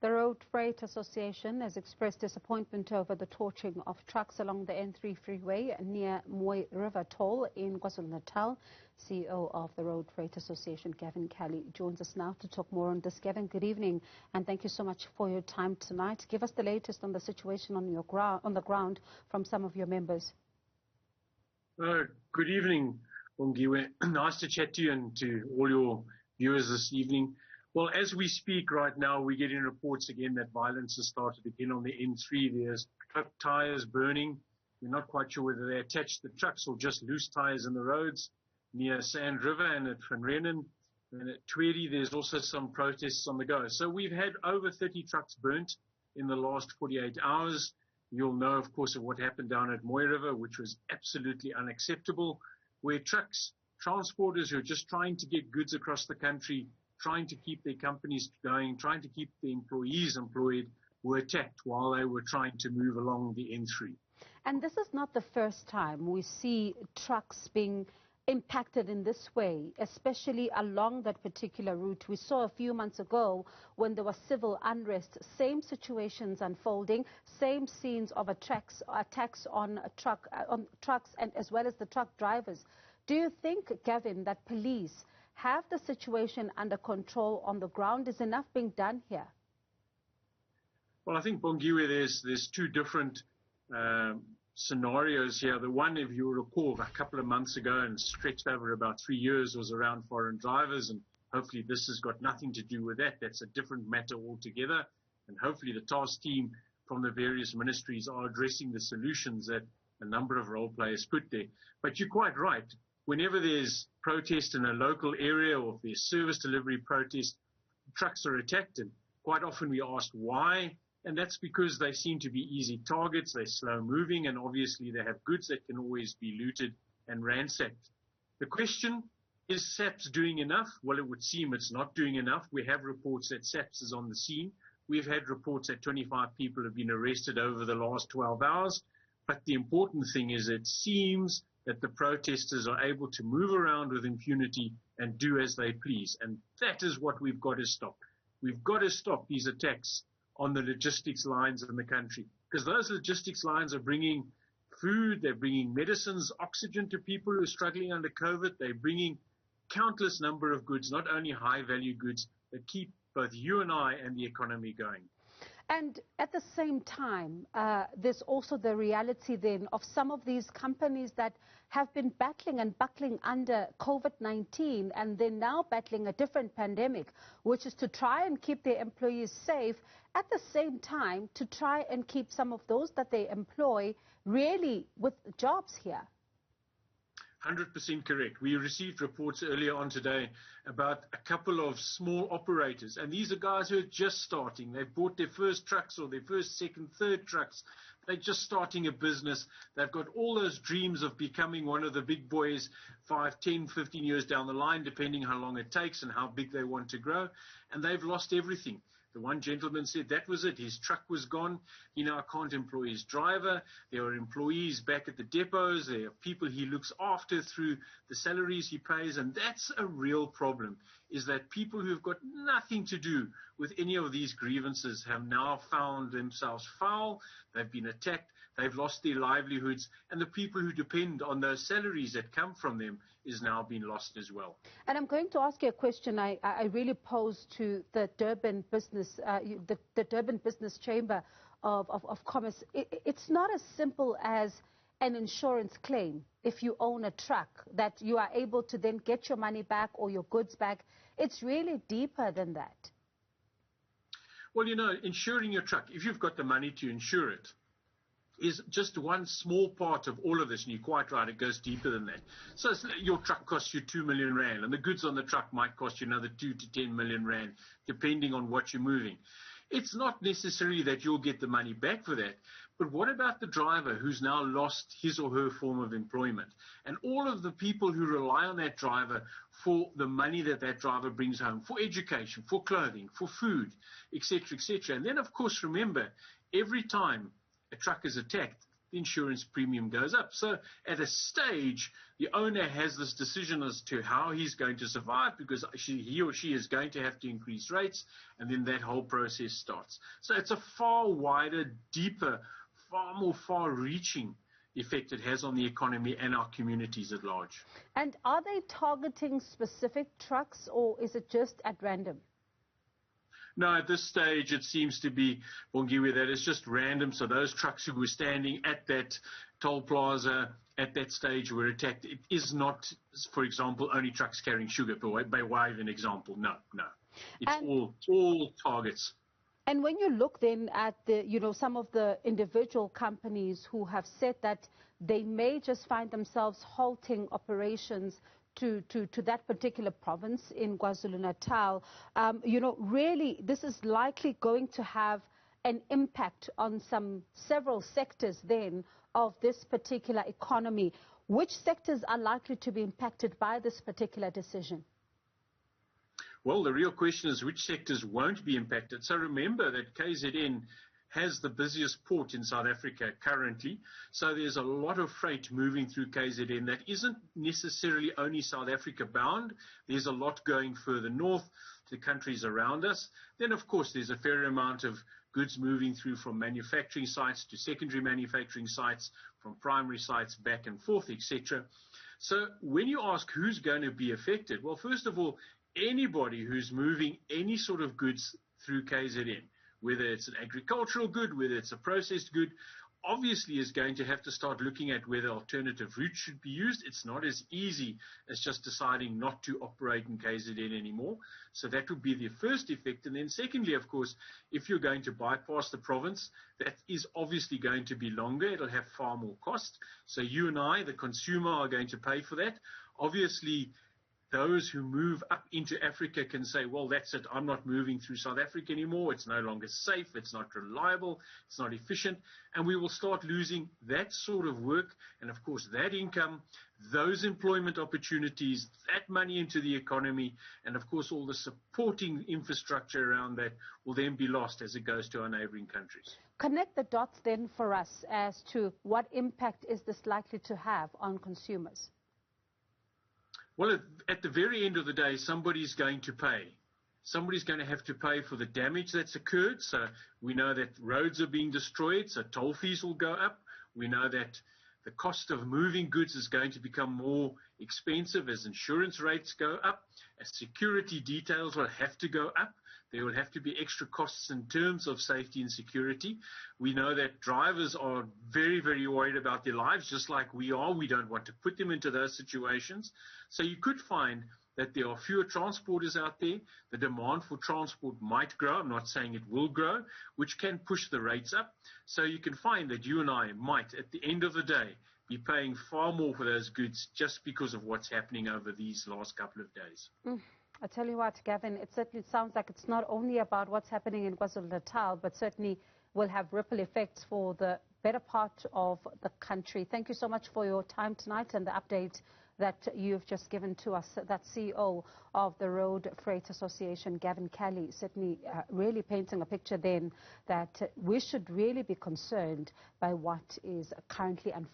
The Road Freight Association has expressed disappointment over the torching of trucks along the N3 freeway near Mooi River Toll in KwaZulu-Natal. CEO of the Road Freight Association, Gavin joins us now to talk more on this. Gavin, good evening, and thank you so much for your time tonight. Give us the latest on the situation on the ground from some of your members. Good evening, Bongiwe. Nice to chat to you and to all your viewers this evening. Well, as we speak right now, we're getting reports again that violence has started again on the N3. There's truck tires burning. We're not quite sure whether they attached the trucks or just loose tires in the roads near Sand River and at Van Renen. And at Tweedy, there's also some protests on the go. So we've had over 30 trucks burnt in the last 48 hours. You'll know, of course, of what happened down at Mooi River, which was absolutely unacceptable, where trucks, transporters who are just trying to get goods across the country, trying to keep their companies going, trying to keep the employees employed, were attacked while they were trying to move along the N3. And this is not the first time we see trucks being impacted in this way, especially along that particular route. We saw a few months ago when there was civil unrest, same situations unfolding, same scenes of attacks on trucks and as well as the truck drivers. Do you think, Gavin, that police have the situation under control on the ground? Is enough being done here? Well, I think, Bongiwe, there's two different scenarios here. The one, if you recall, a couple of months ago and stretched over about 3 years, was around foreign drivers, and hopefully this has got nothing to do with that. That's a different matter altogether, and hopefully the task team from the various ministries are addressing the solutions that a number of role players put there. But you're quite right. Whenever there's protest in a local area or if there's service delivery protest, trucks are attacked, and quite often we ask why, and that's because they seem to be easy targets, they're slow moving, and obviously they have goods that can always be looted and ransacked. The question, is SAPS doing enough? Well, it would seem it's not doing enough. We have reports that SAPS is on the scene. We've had reports that 25 people have been arrested over the last 12 hours, but the important thing is it seems that the protesters are able to move around with impunity and do as they please. And that is what we've got to stop. We've got to stop these attacks on the logistics lines in the country, because those logistics lines are bringing food, they're bringing medicines, oxygen to people who are struggling under COVID. They're bringing countless number of goods, not only high-value goods, that keep both you and I and the economy going. And at the same time, there's also the reality then of some of these companies that have been battling and buckling under COVID-19, and they're now battling a different pandemic, which is to try and keep their employees safe, at the same time to try and keep some of those that they employ really with jobs here. 100% correct. We received reports earlier on today about a couple of small operators, and these are guys who are just starting. They've bought their first trucks or their first, second, third trucks. They're just starting a business. They've got all those dreams of becoming one of the big boys 5, 10, 15 years down the line, depending how long it takes and how big they want to grow, and they've lost everything. The one gentleman said that was it. His truck was gone. He now can't employ his driver. There are employees back at the depots. There are people he looks after through the salaries he pays. And that's a real problem, is that people who've got nothing to do with any of these grievances have now found themselves foul. They've been attacked. They've lost their livelihoods. And the people who depend on those salaries that come from them is now being lost as well. And I'm going to ask you a question I really posed to the Durban Business, the Durban Business Chamber of Commerce. It's not as simple as an insurance claim if you own a truck, that you are able to then get your money back or your goods back. It's really deeper than that. Well, you know, insuring your truck, if you've got the money to insure it, is just one small part of all of this, and you're quite right, it goes deeper than that. So your truck costs you 2 million rand, and the goods on the truck might cost you another 2 to 10 million rand, depending on what you're moving. It's not necessarily that you'll get the money back for that, but what about the driver who's now lost his or her form of employment, and all of the people who rely on that driver for the money that that driver brings home, for education, for clothing, for food, etc., etc. And then, of course, remember, every time a truck is attacked, the insurance premium goes up. So at a stage, the owner has this decision as to how he's going to survive, because he or she is going to have to increase rates, and then that whole process starts. So it's a far wider, deeper, far more far-reaching effect it has on the economy and our communities at large. And are they targeting specific trucks, or is it just at random? No, at this stage, it seems to be, Bongiwe, that it's just random. So those trucks who were standing at that toll plaza at that stage were attacked. It is not, for example, only trucks carrying sugar, by way of an example. No. It's all targets. And when you look then at some of the individual companies who have said that they may just find themselves halting operations to that particular province in KwaZulu-Natal, really this is likely going to have an impact on several sectors then of this particular economy. Which sectors are likely to be impacted by this particular decision? Well, the real question is which sectors won't be impacted. So remember that KZN has the busiest port in South Africa currently. So there's a lot of freight moving through KZN that isn't necessarily only South Africa bound. There's a lot going further north to countries around us. Then, of course, there's a fair amount of goods moving through from manufacturing sites to secondary manufacturing sites, from primary sites back and forth, etc. So when you ask who's going to be affected, well, first of all, anybody who's moving any sort of goods through KZN, whether it's an agricultural good, whether it's a processed good, obviously is going to have to start looking at whether alternative routes should be used. It's not as easy as just deciding not to operate in KZN anymore. So that would be the first effect. And then secondly, of course, if you're going to bypass the province, that is obviously going to be longer. It'll have far more cost. So you and I, the consumer, are going to pay for that. Obviously, those who move up into Africa can say, well, that's it. I'm not moving through South Africa anymore. It's no longer safe. It's not reliable. It's not efficient. And we will start losing that sort of work. And, of course, that income, those employment opportunities, that money into the economy, and, of course, all the supporting infrastructure around that will then be lost as it goes to our neighboring countries. Connect the dots then for us as to what impact is this likely to have on consumers. Well, at the very end of the day, somebody's going to pay. Somebody's going to have to pay for the damage that's occurred. So we know that roads are being destroyed, so toll fees will go up. We know that the cost of moving goods is going to become more expensive as insurance rates go up, as security details will have to go up. There will have to be extra costs in terms of safety and security. We know that drivers are very, very worried about their lives, just like we are. We don't want to put them into those situations. So you could find that there are fewer transporters out there. The demand for transport might grow. I'm not saying it will grow, which can push the rates up. So you can find that you and I might, at the end of the day, be paying far more for those goods just because of what's happening over these last couple of days. I tell you what, Gavin, it certainly sounds like it's not only about what's happening in KwaZulu-Natal, but certainly will have ripple effects for the better part of the country. Thank you so much for your time tonight and the update that you've just given to us. That CEO of the Road Freight Association, Gavin Kelly, certainly really painting a picture then that we should really be concerned by what is currently unfolding.